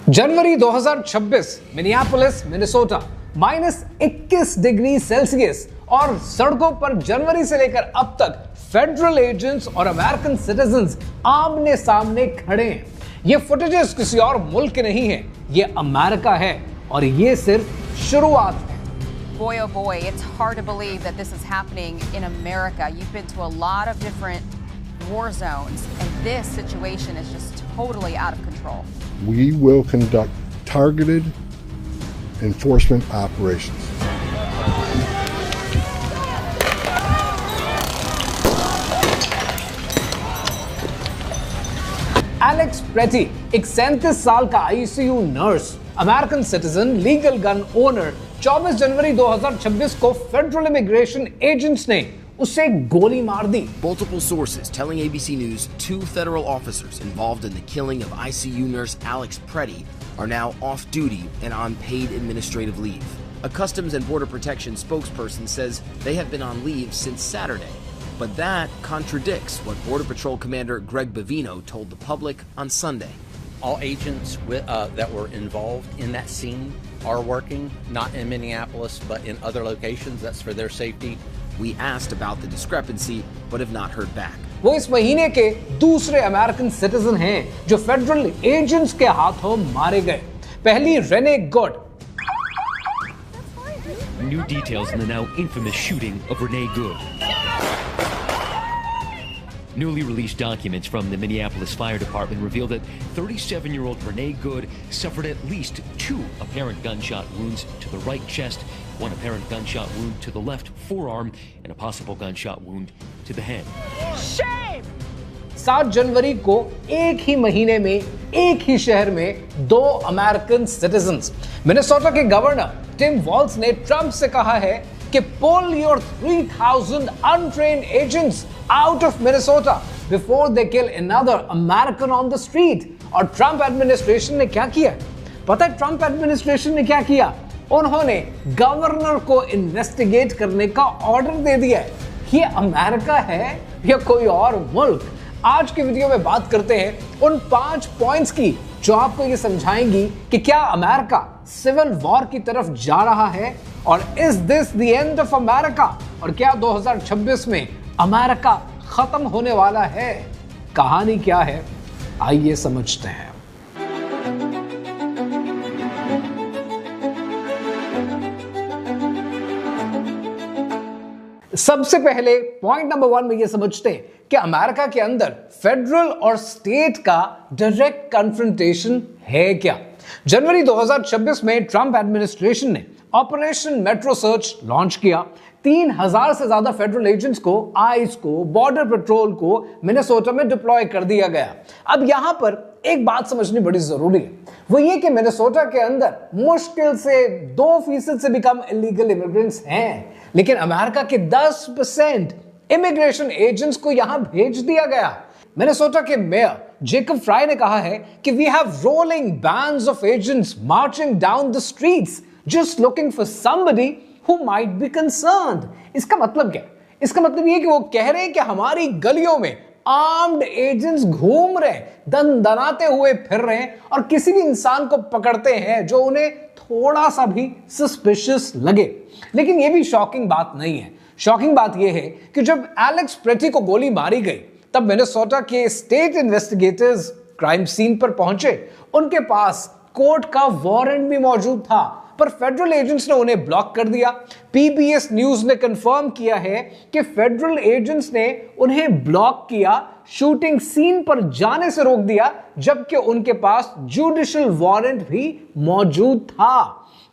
जनवरी 2026 Minneapolis Minnesota -21 degree Celsius और सड़कों पर जनवरी से लेकर अब तक फेडरल एजेंट्स और अमेरिकन सिटीजंस आमने सामने खड़े हैं। ये फुटेजेस किसी और मुल्क के नहीं है, ये अमेरिका है और ये सिर्फ शुरुआत है। Boy, oh boy, it's hard to believe that this is happening in America. You've been to a lot of different war zones, and this situation is just totally out of control. We will conduct targeted enforcement operations. Alex pretty एक 37 साल का ICU nurse, American citizen, legal gun owner 24 जनवरी 2026 को federal immigration agents ने उसे गोली मार दी। Multiple sources telling ABC News 2 federal officers involved in the killing of ICU nurse Alex Preddy are now off duty and on paid administrative leave. A Customs and Border Protection spokesperson says they have been on leave since Saturday, but that contradicts what Border Patrol Commander Greg Bavino told the public on Sunday. All agents that were involved in that scene are working, not in Minneapolis, but in other locations. That's for their safety. We asked about the discrepancy, but have not heard back. वो इस महीने के दूसरे American citizen हैं जो federal agents के हाथों मारे गए। पहली Renee Good. New details in the now infamous shooting of Renee Good. Newly released documents from the Minneapolis Fire Department reveal that 37-year-old Renee Good suffered at least 2 apparent gunshot wounds to the right chest, 1 apparent gunshot wound to the left forearm, and a possible gunshot wound to the head. Shame! 7 जनवरी को एक ही महीने में एक ही शहर में 2 American citizens. Minnesota के governor Tim walls ने Trump से कहा है कि pull your 3,000 untrained agents out of Minnesota before they kill another American on the street। और ट्रंप एडमिनिस्ट्रेशन ने क्या किया? पता है ट्रंप एडमिनिस्ट्रेशन ने क्या किया? उन्होंने गवर्नर को इन्वेस्टिगेट करने का ऑर्डर दे दिया है। ये अमेरिका है या कोई और मुल्क? आज की वीडियो में बात करते हैं उन 5 पॉइंट्स की जो आपको ये समझाएंगी कि क्या अमेरिका सिविल वॉर की तरफ जा रहा है और is this the end of America, और क्या 2026 में अमेरिका खत्म होने वाला है? कहानी क्या है, आइए समझते हैं। सबसे पहले पॉइंट नंबर 1 में ये समझते हैं कि अमेरिका के अंदर फेडरल और स्टेट का डायरेक्ट कन्फ्रंटेशन है क्या। जनवरी 2026 में ट्रंप एडमिनिस्ट्रेशन ने ऑपरेशन मेट्रो सर्च लॉन्च किया। 3000 से ज्यादा फेडरल एजेंट्स को, आइस को, बॉर्डर पेट्रोल को मिनेसोटा में डिप्लॉय कर दिया गया। अब यहां पर एक बात समझनी बड़ी जरूरी है, वो ये कि मिनेसोटा के अंदर मुश्किल से 2% से भी कम इलीगल इमिग्रेंट्स हैं, लेकिन अमेरिका के 10% इमिग्रेशन एजेंट्स को यहां भेज दिया गया। मिनेसोटा के मेयर जेकब फ्राई ने कहा है कि we have rolling bands of agents marching down the streets just looking for somebody who might be concerned. इसका मतलब क्या? इसका मतलब ये कि वो कह रहे हैं कि हमारी गलियों में आर्म्ड एजेंट्स घूम रहे हैं, दनाते हुए फिर रहे हैं और किसी भी इंसान को पकड़ते हैं जो उन्हें थोड़ा सा भी सस्पिशियस लगे। लेकिन यह भी शॉकिंग बात नहीं है। शॉकिंग बात यह है कि जब एलेक्स प्रेटी को गोली मारी गई तब मिनेसोटा के स्टेट इन्वेस्टिगेटर्स क्राइम सीन पर पहुंचे। उनके पास कोर्ट का वारंट भी मौजूद था, पर फेडरल एजेंट्स ने उन्हें ब्लॉक कर दिया। पीबीएस न्यूज ने कंफर्म किया है कि फेडरल एजेंट्स ने उन्हें ब्लॉक किया, शूटिंग सीन पर जाने से रोक दिया, जबकि उनके पास जुडिशियल वारंट भी मौजूद था।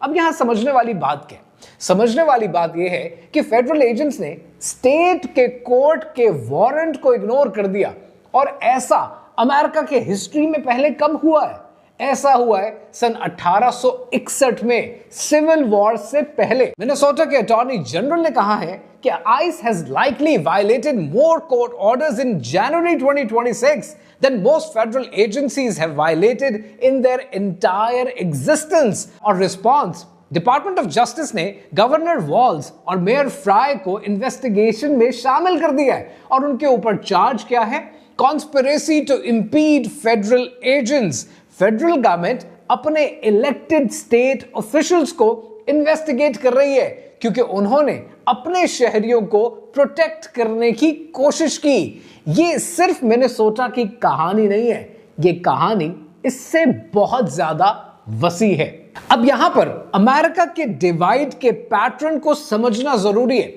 अब यहां समझने वाली बात क्या है? समझने वाली बात यह है कि फेडरल एजेंट्स ने स्टेट के कोर्ट के वारंट को इग्नोर कर दिया, और ऐसा अमेरिका के हिस्ट्री में पहले कब हुआ है? ऐसा हुआ है सन 1861 में, सिविल वॉर से पहले। मिनेसोटा के अटॉर्नी जनरल ने कहा है कि ice has likely violated more court orders in January 2026 than most federal agencies have violated in their entire existence। और रिस्पॉन्स डिपार्टमेंट ऑफ जस्टिस ने गवर्नर वॉल्स और मेयर फ्राई को इन्वेस्टिगेशन में शामिल कर दिया है, और उनके ऊपर चार्ज क्या है? Conspiracy to impede federal agents. Federal government अपने इलेक्टेड स्टेट ऑफिशियल्स को इन्वेस्टिगेट कर रही है क्योंकि उन्होंने अपने शहरियों को प्रोटेक्ट करने की कोशिश की। ये सिर्फ मिनेसोटा की कहानी नहीं है, ये कहानी इससे बहुत ज्यादा वसी है। अब यहां पर अमेरिका के डिवाइड के पैटर्न को समझना जरूरी है।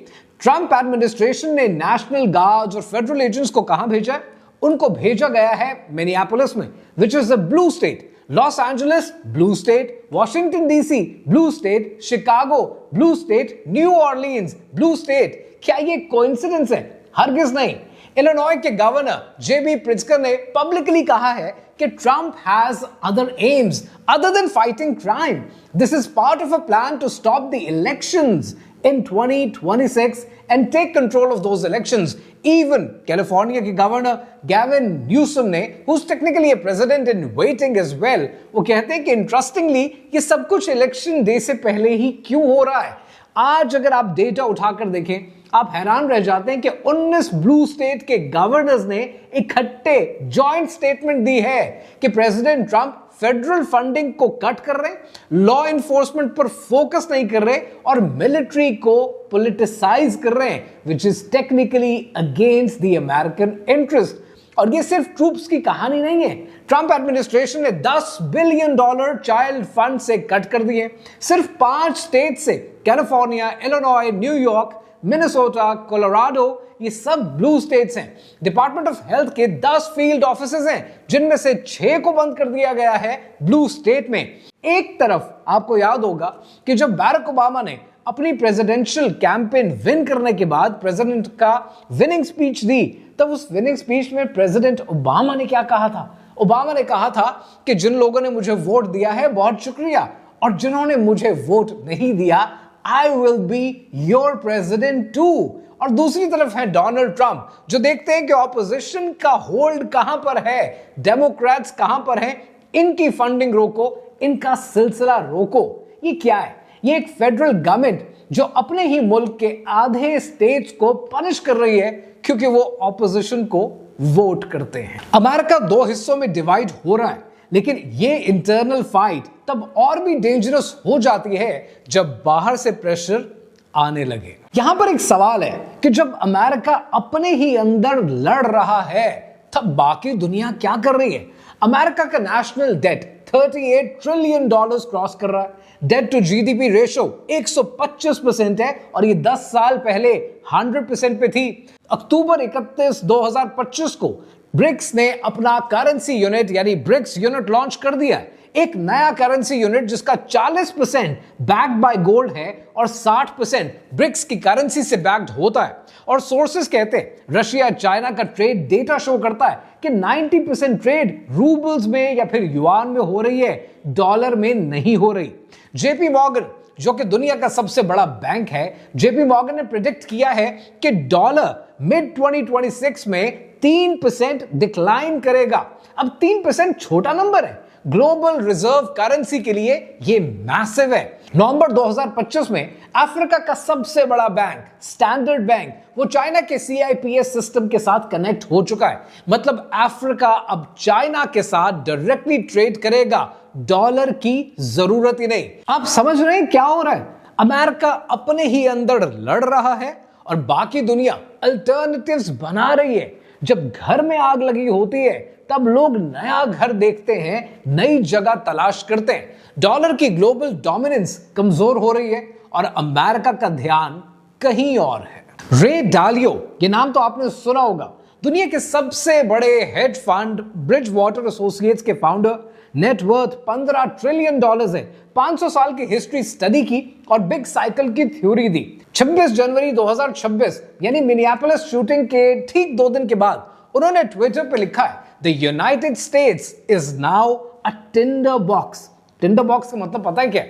ट्रंप एडमिनिस्ट्रेशन ने नेशनल गार्ड्स और फेडरल एजेंट्स को कहां भेजा है? उनको भेजा गया है मिनियापोलिस में, which is a blue state. Los Angeles blue state, Washington DC blue state, Chicago blue state, New Orleans blue state. क्या ये कोइंसिडेंस है? हरगिज नहीं। इलिनॉय के गवर्नर जेबी प्रिट्जकर ने पब्लिकली कहा है कि Trump has other aims other than fighting crime. This is part of a plan to stop the elections in 2026 and take control of those elections. Even California के governor Gavin Newsom ने, who's technically a president in waiting as well, वो कहते हैं कि interestingly ये सब कुछ election day से पहले ही क्यों हो रहा है। आज अगर आप डेटा उठाकर देखें आप हैरान रह जाते हैं कि 19 ब्लू स्टेट के गवर्नर्स ने इकट्ठे जॉइंट स्टेटमेंट दी है कि प्रेसिडेंट ट्रंप फेडरल फंडिंग को कट कर रहे हैं, लॉ इन्फोर्समेंट पर फोकस नहीं कर रहे और मिलिट्री को पॉलिटिसाइज कर रहे हैं, which is technically against the American interest. और ये सिर्फ ट्रूप्स की कहानी नहीं है। ट्रंप एडमिनिस्ट्रेशन ने $10 बिलियन चाइल्ड फंड से कट कर दिए। सिर्फ 5 स्टेट से, California, Illinois, New York, Minnesota, Colorado, ये सब ब्लू स्टेट्स हैं। डिपार्टमेंट ऑफ हेल्थ के 10 फील्ड ऑफिसेज हैं जिनमें से 6 को बंद कर दिया गया है ब्लू स्टेट में। एक तरफ आपको याद होगा कि जब बैरक ओबामा ने अपनी प्रेसिडेंशियल कैंपेन विन करने के बाद प्रेसिडेंट का विनिंग स्पीच दी, तब उस विनिंग स्पीच में प्रेसिडेंट ओबामा ने क्या कहा था? ओबामा ने कहा था कि जिन लोगों ने मुझे वोट दिया है बहुत शुक्रिया, और जिन्होंने मुझे वोट नहीं दिया, I will be your president too। और दूसरी तरफ है डोनाल्ड ट्रंप, जो देखते हैं कि ऑपोजिशन का होल्ड कहां पर है, डेमोक्रेट्स कहां पर हैं, इनकी फंडिंग रोको, इनका सिलसिला रोको। ये क्या है? ये एक फेडरल गवर्नमेंट जो अपने ही मुल्क के आधे स्टेट्स को पनिश कर रही है क्योंकि वो ऑपोजिशन को वोट करते हैं। अमेरिका 2 हिस्सों में डिवाइड हो रहा है, लेकिन ये इंटरनल फाइट तब और भी डेंजरस हो जाती है जब बाहर से प्रेशर आने लगे। यहां पर एक सवाल है कि जब अमेरिका अपने ही अंदर लड़ रहा है तब बाकी दुनिया क्या कर रही है? अमेरिका का नेशनल डेट $38 ट्रिलियन क्रॉस कर रहा है। डेट टू जीडीपी रेशो 125% है और ये 10 साल पहले 100% पे थी। अक्टूबर 31, 2025 को ब्रिक्स ने अपना करेंसी यूनिट यानी ब्रिक्स यूनिट लॉन्च कर दिया है। एक नया करेंसी यूनिट जिसका 40% बैक्ड बाय गोल्ड है और 60% ब्रिक्स की करेंसी से बैक्ड होता है। और सोर्सेस कहते हैं रशिया चाइना का ट्रेड डेटा शो करता है कि 90% ट्रेड रूबल्स में या फिर युआन में हो रही है, डॉलर में नहीं हो रही। जेपी मॉर्गन जो कि दुनिया का सबसे बड़ा बैंक है, जेपी मॉर्गन ने प्रेडिक्ट किया है कि डॉलर मिड 2026 में 3% डिक्लाइन करेगा। अब 3% छोटा नंबर है, ग्लोबल रिजर्व करेंसी के लिए ये मैसिव है। नवंबर 2025 में अफ्रीका का सबसे बड़ा बैंक स्टैंडर्ड बैंक वो चाइना के CIPS सिस्टम के साथ कनेक्ट हो चुका है। मतलब अफ्रीका अब चाइना के साथ डायरेक्टली ट्रेड करेगा, डॉलर की जरूरत ही नहीं। आप समझ रहे हैं क्या हो रहा है? अमेरिका अपने ही अंदर लड़ रहा है और बाकी दुनिया अल्टरनेटिव्स बना रही है। जब घर में आग लगी होती है तब लोग नया घर देखते हैं, नई जगह तलाश करते हैं। डॉलर की ग्लोबल डोमिनेंस कमजोर हो रही है और अमेरिका का ध्यान कहीं और है। रे डालियो, ये नाम तो आपने सुना होगा, दुनिया के सबसे बड़े hedge fund bridge water associates के फाउंडर, नेटवर्थ $15 ट्रिलियन है। 500 साल की हिस्ट्री स्टडी की और बिग साइकिल की थ्योरी दी। 26 जनवरी 2026 यानी मिनियापोलिस शूटिंग के ठीक 2 दिन के बाद उन्होंने ट्विटर पे लिखा है, the United states is now a Tinder box. Tinder box का मतलब पता है क्या?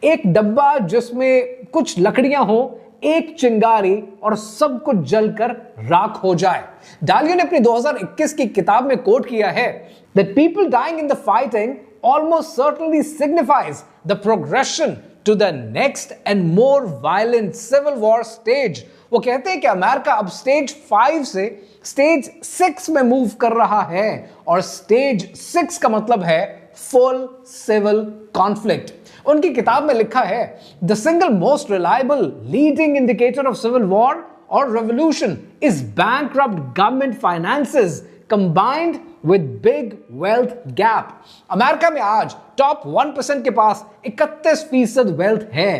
एक डब्बा जिसमें कुछ लकड़ियां हो, एक चिंगारी और सब कुछ जलकर राख हो जाए। डालियो ने अपनी 2021 की किताब में कोट किया है that people dying in the fighting almost certainly signifies the progression to the next and more violent civil war stage। वो कहते हैं कि अमेरिका अब स्टेज 5 से स्टेज 6 में मूव कर रहा है और स्टेज 6 का मतलब है फुल सिविल कॉन्फ्लिक्ट। उनकी किताब में लिखा है the single most reliable leading indicator of civil war और revolution is bankrupt government finances combined with big wealth gap. America में आज टॉप 1% के पास 31% वेल्थ है।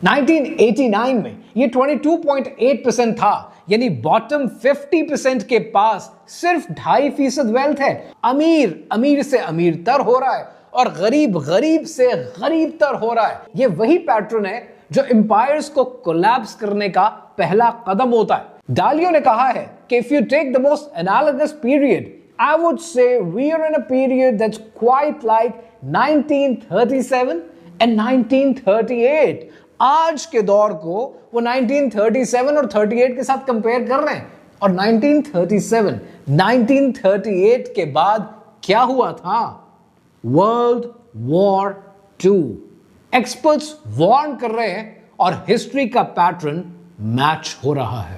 1989 में ये 22.8% था, यानी बॉटम 50% के पास सिर्फ 2.5% वेल्थ है। अमीर अमीर से अमीरतर हो रहा है और गरीब गरीब से गरीबतर हो रहा है। ये वही पैटर्न है जो एम्पायर्स को कोलैप्स करने का पहला कदम होता है। डालियो ने कहा है कि if you take the most analogous period, I would say we are in a period that's quite like 1937 and 1938. आज के दौर को वो 1937 और 38 के साथ कंपेयर कर रहे हैं। और 1937, 1938 के बाद क्या हुआ था? World war 2। एक्सपर्ट्स वार्न कर रहे हैं और हिस्ट्री का पैटर्न मैच हो रहा है।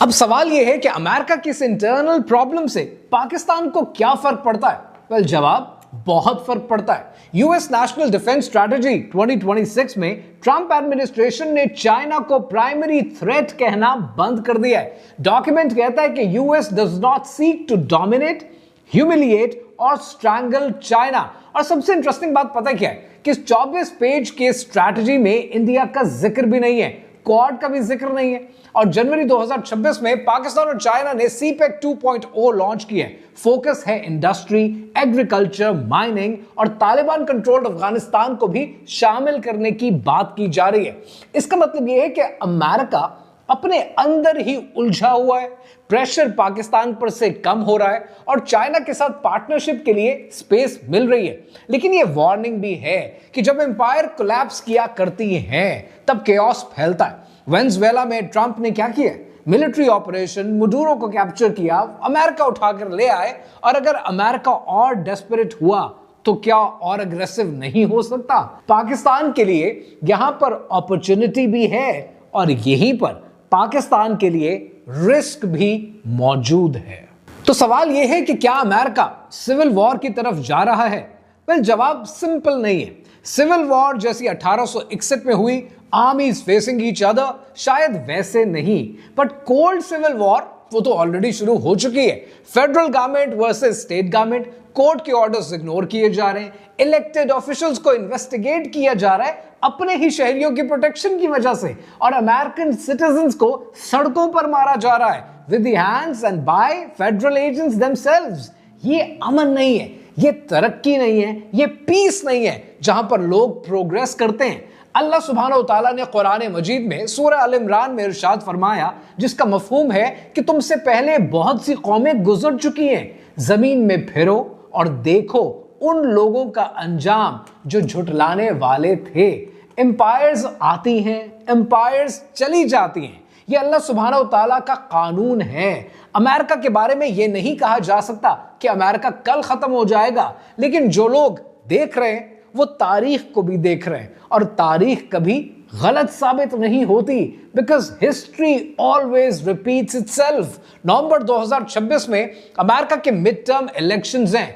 अब सवाल यह है कि अमेरिका की इस इंटरनल प्रॉब्लम से पाकिस्तान को क्या फर्क पड़ता है? वेल, जवाब बहुत फर्क पड़ता है। यूएस नेशनल डिफेंस स्ट्रैटेजी 2026 में ट्रंप एडमिनिस्ट्रेशन ने चाइना को प्राइमरी थ्रेट कहना बंद कर दिया है। डॉक्यूमेंट कहता है कि US does not seek to dominate, humiliate और स्ट्रैंगल चाइना। और सबसे इंटरेस्टिंग बात पता क्या है कि इस 24 पेज के स्ट्रैटेजी में इंडिया का जिक्र भी नहीं है, क्वाड का भी जिक्र नहीं है। और जनवरी 2026 में पाकिस्तान और चाइना ने सीपेक 2.0 लॉन्च किया है। फोकस है इंडस्ट्री, एग्रीकल्चर, माइनिंग और तालिबान कंट्रोल्ड अफगानिस्तान को भी शामिल करने की बात की जा रही है। इसका मतलब यह है कि अमेरिका अपने अंदर ही उलझा हुआ है, प्रेशर पाकिस्तान पर से कम हो रहा है और चाइना के साथ पार्टनरशिप के लिए स्पेस मिल रही है। लेकिन यह वार्निंग भी है कि जब एम्पायर कोलैप्स किया करती हैं तब केओस फैलता है। वेनेजुएला में ट्रंप ने क्या किया? मिलिट्री ऑपरेशन, मडूरो को कैप्चर किया, अमेरिका उठाकर ले आए। और अगर अमेरिका और डेस्परेट हुआ तो क्या और अग्रेसिव नहीं हो सकता? पाकिस्तान के लिए यहां पर अपॉर्चुनिटी भी है और यहीं पर पाकिस्तान के लिए रिस्क भी मौजूद है। तो सवाल यह है कि क्या अमेरिका सिविल वॉर की तरफ जा रहा है? वेल, जवाब सिंपल नहीं है। सिविल वॉर जैसी 1861 में हुई आर्मीज फेसिंग ईच अदर, शायद वैसे नहीं, बट कोल्ड सिविल वॉर वो तो ऑलरेडी शुरू हो चुकी है। Federal government versus state government, court के ऑर्डर्स इग्नोर किए जा रहे हैं, इलेक्टेड ऑफिशियल्स को इन्वेस्टिगेट किया जा रहा है अपने ही शहरियों की प्रोटेक्शन की वजह से, और अमेरिकन सिटीजंस को सड़कों पर मारा जा रहा है with the hands and by federal agents themselves. ये अमन नहीं है, ये तरक्की नहीं है, ये पीस नहीं है जहां पर लोग प्रोग्रेस करते हैं। अल्लाह सुब्हानहू व तआला ने कुरान मजीद में सूरह अल इमरान में इरशाद फरमाया, जिसका मफहूम है कि तुमसे पहले बहुत सी कौमें गुजर चुकी हैं, जमीन में फिरो और देखो उन लोगों का अंजाम जो झुटलाने वाले थे। एम्पायर्स आती हैं, एम्पायर्स चली जाती हैं, ये अल्लाह सुब्हानहू व तआला का कानून है। अमेरिका के बारे में यह नहीं कहा जा सकता कि अमेरिका कल खत्म हो जाएगा, लेकिन जो लोग देख रहे हैं वो तारीख को भी देख रहे हैं और तारीख कभी गलत साबित नहीं होती, because history always repeats itself. नवंबर 2026 में अमेरिका के मिड टर्म इलेक्शंस हैं,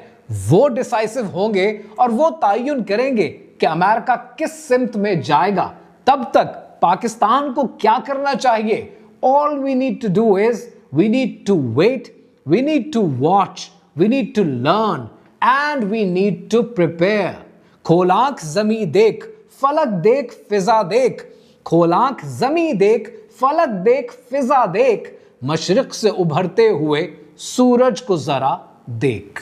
वो डिसाइसिव होंगे और वो तयन करेंगे कि अमेरिका किस सिमत में जाएगा। तब तक पाकिस्तान को क्या करना चाहिए? All we need to do is we need to wait, we need to watch, we need to learn and we need to prepare. खोल आंख जमी देख, फलक देख, फिजा देख। खोल आंख जमी देख, फलक देख, फिजा देख। मशरिक से उभरते हुए सूरज को जरा देख।